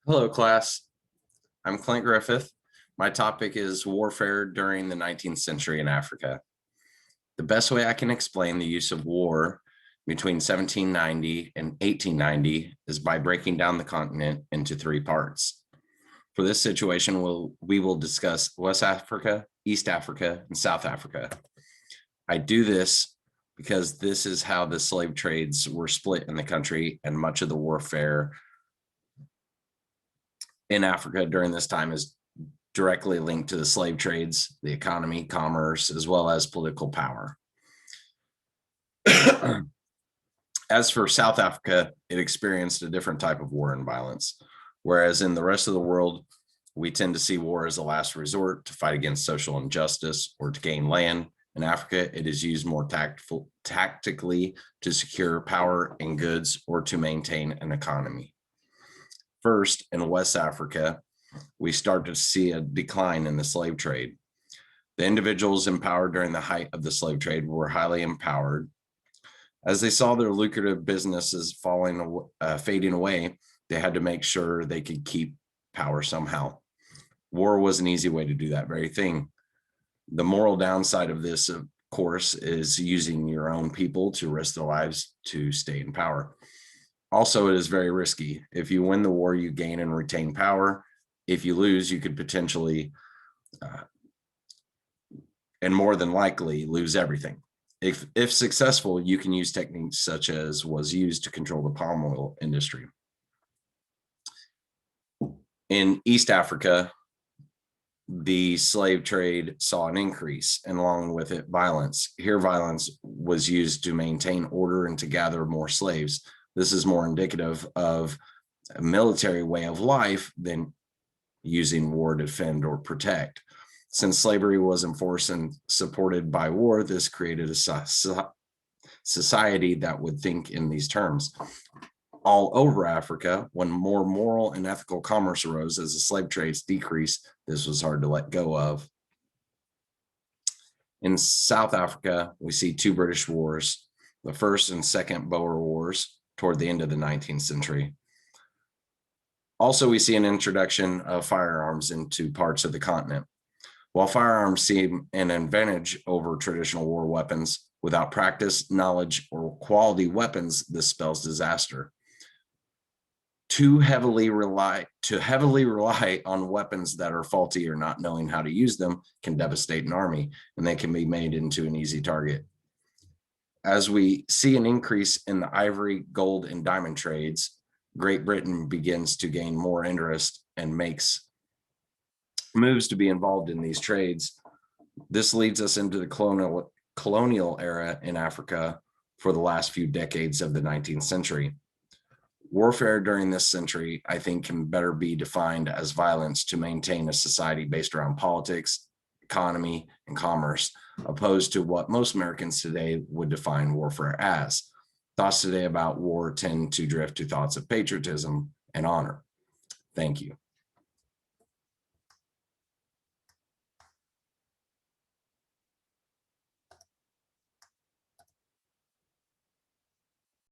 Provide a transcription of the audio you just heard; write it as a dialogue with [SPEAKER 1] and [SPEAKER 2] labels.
[SPEAKER 1] Hello, class. I'm Clint Griffith. My topic is warfare during the 19th century in Africa. The best way I can explain the use of war between 1790 and 1890 is by breaking down the continent into three parts. For this situation, we will discuss West Africa, East Africa, and South Africa. I do this because this is how the slave trades were split in the country, and much of the warfare in Africa during this time is directly linked to the slave trades, the economy, commerce, as well as political power. As for South Africa, it experienced a different type of war and violence, whereas in the rest of the world, we tend to see war as a last resort to fight against social injustice or to gain land. In Africa, it is used more tactically to secure power and goods or to maintain an economy. First, in West Africa, we started to see a decline in the slave trade. The individuals empowered during the height of the slave trade were highly empowered. As they saw their lucrative businesses fading away, they had to make sure they could keep power somehow. War was an easy way to do that very thing. The moral downside of this, of course, is using your own people to risk their lives to stay in power. Also, it is very risky. If you win the war, you gain and retain power. If you lose, you could potentially, and more than likely, lose everything. If successful, you can use techniques such as was used to control the palm oil industry. In East Africa, the slave trade saw an increase, and along with it, violence. Here, violence was used to maintain order and to gather more slaves. This is more indicative of a military way of life than using war to defend or protect. Since slavery was enforced and supported by war, this created a society that would think in these terms. All over Africa, when more moral and ethical commerce arose as the slave trades decreased, this was hard to let go of. In South Africa, we see two British wars, the First and Second Boer Wars, toward the end of the 19th century. Also, we see an introduction of firearms into parts of the continent. While firearms seem an advantage over traditional war weapons, without practice, knowledge, or quality weapons, this spells disaster. To heavily rely on weapons that are faulty or not knowing how to use them can devastate an army, and they can be made into an easy target. As we see an increase in the ivory, gold, and diamond trades, Great Britain begins to gain more interest and makes moves to be involved in these trades. This leads us into the colonial era in Africa for the last few decades of the 19th century. Warfare during this century, I think, can better be defined as violence to maintain a society based around politics, economy, and commerce, opposed to what most Americans today would define warfare as. Thoughts today about war tend to drift to thoughts of patriotism and honor. Thank you.